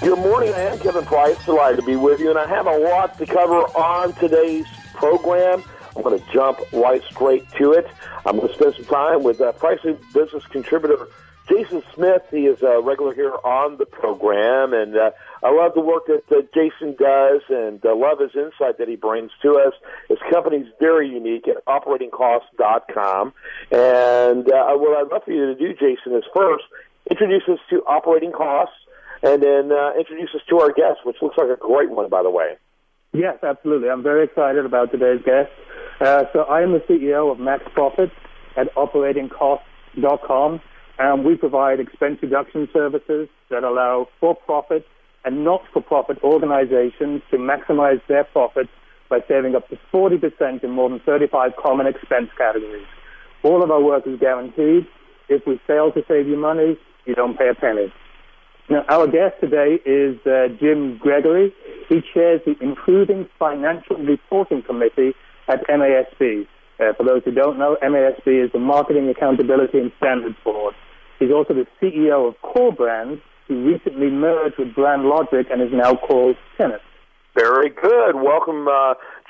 Good morning. I am Kevin Price. Delighted to be with you, and I have a lot to cover on today's program. I'm going to jump right straight to it. I'm going to spend some time with Pricing Business contributor Jason Smith. He is a regular here on the program, and I love the work that Jason does, and love his insight that he brings to us. His company's very unique at operatingcosts.com. And what I'd love for you to do, Jason, is first introduce us to operating costs, and then introduce us to our guest, which looks like a great one, by the way. Yes, absolutely. I'm very excited about today's guest. So I am the CEO of Max Profit at operatingcosts.com, and we provide expense reduction services that allow for-profit and not-for-profit organizations to maximize their profits by saving up to 40% in more than 35 common expense categories. All of our work is guaranteed. If we fail to save you money, you don't pay a penny. Now, our guest today is Jim Gregory. He chairs the Improving Financial Reporting Committee at MASB. For those who don't know, MASB is the Marketing Accountability and Standards Board. He's also the CEO of Core Brands, who recently merged with Brand Logic and is now called Tenet. Very good. Welcome,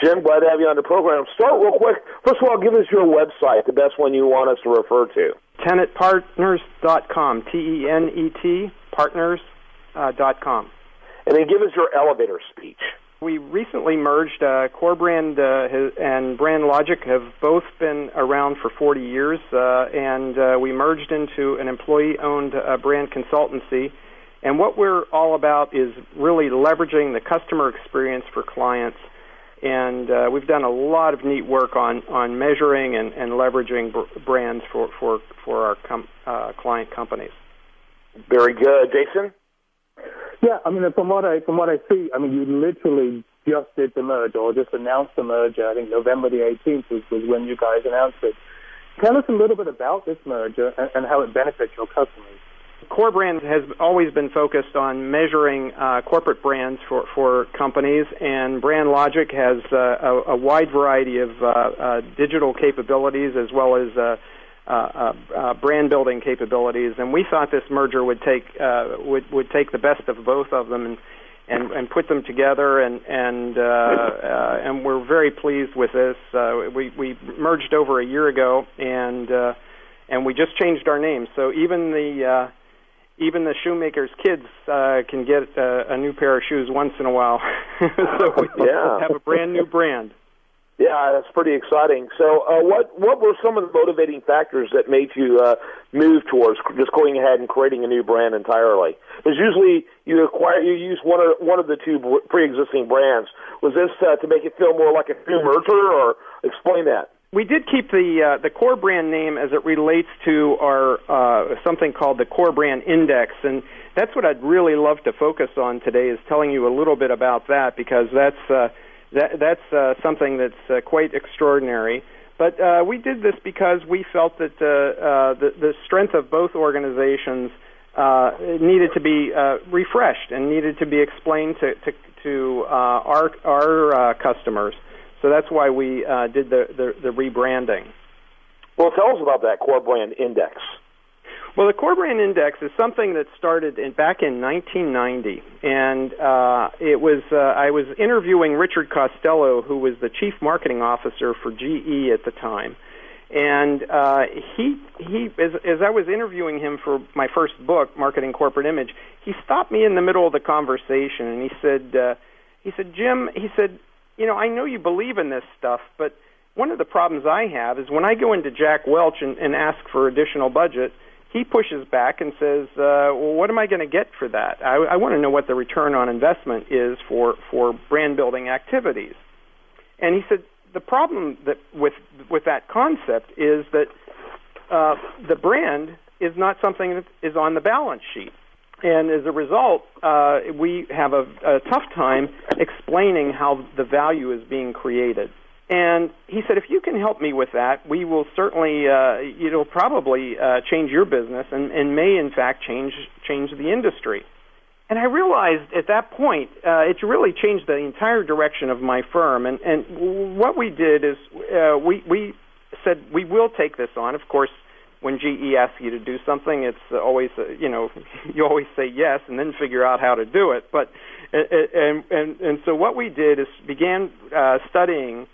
Jim. Glad to have you on the program. Start real quick. First of all, give us your website, the best one you want us to refer to. TenetPartners.com, T-E-N-E-T, partners.com. And then give us your elevator speech. We recently merged. Core Brand and Brand Logic have both been around for 40 years, and we merged into an employee-owned brand consultancy. And what we're all about is really leveraging the customer experience for clients. And we've done a lot of neat work on measuring and leveraging brands for our client companies. Very good. Jason? Yeah, I mean, from what I see, I mean, you literally just did the merge, or just announced the merger. I think November the 18th was when you guys announced it. Tell us a little bit about this merger and how it benefits your customers. Core Brand has always been focused on measuring corporate brands for companies, and Brand Logic has a wide variety of digital capabilities as well as brand building capabilities. And we thought this merger would take the best of both of them and put them together, and we're very pleased with this. We merged over a year ago, and we just changed our name. So even the shoemaker's kids can get a new pair of shoes once in a while. So we have a brand new brand. Yeah, that's pretty exciting. So what were some of the motivating factors that made you move towards just going ahead and creating a new brand entirely? Because usually you use one of the two pre-existing brands. Was this to make it feel more like a new merger, or explain that? We did keep the Core Brand name as it relates to our something called the Core Brand Index, and that's what I'd really love to focus on today, is telling you a little bit about that, because that's something that's quite extraordinary. But we did this because we felt that the strength of both organizations needed to be refreshed and needed to be explained to our customers. So that's why we did the rebranding. Well, tell us about that Core Brand Index. Well, the Core Brand Index is something that started back in 1990, and it was I was interviewing Richard Costello, who was the Chief Marketing Officer for GE at the time, and he as I was interviewing him for my first book, Marketing Corporate Image, he stopped me in the middle of the conversation, and he said, Jim, he said, you know, I know you believe in this stuff, but one of the problems I have is when I go into Jack Welch and ask for additional budget, he pushes back and says, well, what am I going to get for that? I want to know what the return on investment is for brand-building activities. And he said, the problem that with that concept is that the brand is not something that is on the balance sheet. And as a result, we have a tough time explaining how the value is being created. And he said, if you can help me with that, we will certainly, it'll probably change your business and may, in fact, change the industry. And I realized at that point, it really changed the entire direction of my firm. And what we did is we said we will take this on. Of course, when GE asks you to do something, it's always, you always say yes and then figure out how to do it. But and so what we did is began studying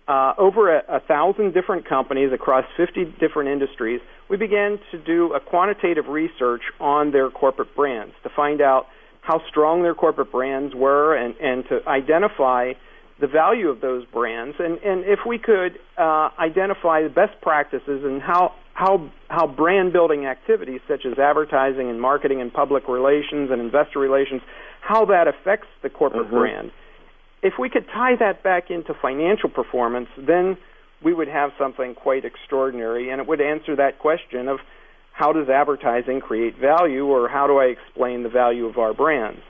over 1,000 different companies across 50 different industries. We began to do a quantitative research on their corporate brands to find out how strong their corporate brands were and to identify the value of those brands, and if we could identify the best practices and how brand building activities such as advertising and marketing and public relations and investor relations, how that affects the corporate brand. If we could tie that back into financial performance, then we would have something quite extraordinary, and it would answer that question of how does advertising create value, or how do I explain the value of our brands?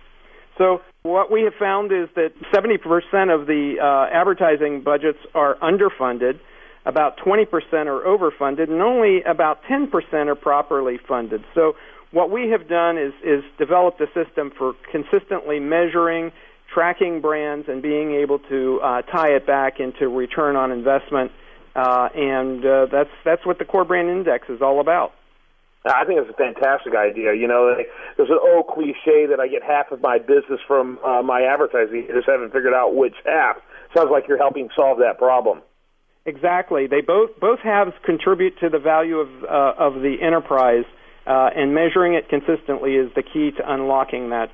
So what we have found is that 70% of the advertising budgets are underfunded, about 20% are overfunded, and only about 10% are properly funded. So what we have done is developed a system for consistently measuring, tracking brands, and being able to tie it back into return on investment, and that's what the Core Brand Index is all about. I think it's a fantastic idea. There's an old cliche that I get half of my business from my advertising. I just haven't figured out which half. Sounds like you're helping solve that problem. Exactly. They both halves contribute to the value of the enterprise, and measuring it consistently is the key to unlocking that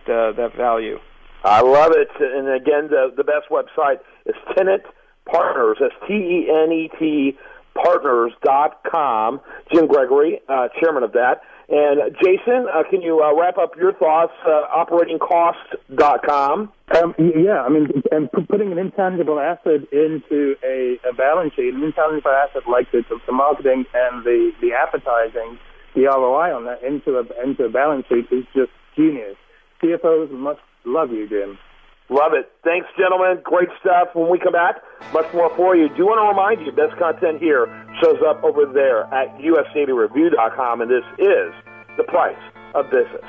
value. I love it. And again, the best website is Tenet Partners. That's TENET. Partners.com. Jim Gregory, chairman of that. And Jason, can you wrap up your thoughts? Operatingcost.com. And putting an intangible asset into a balance sheet, an intangible asset like the marketing and the advertising, the ROI on that into a balance sheet is just genius. CFOs must love you, Jim. Love it. Thanks, gentlemen. Great stuff. When we come back, much more for you. Do want to remind you, best content here shows up over there at usnavyreview.com, and this is The Price of Business.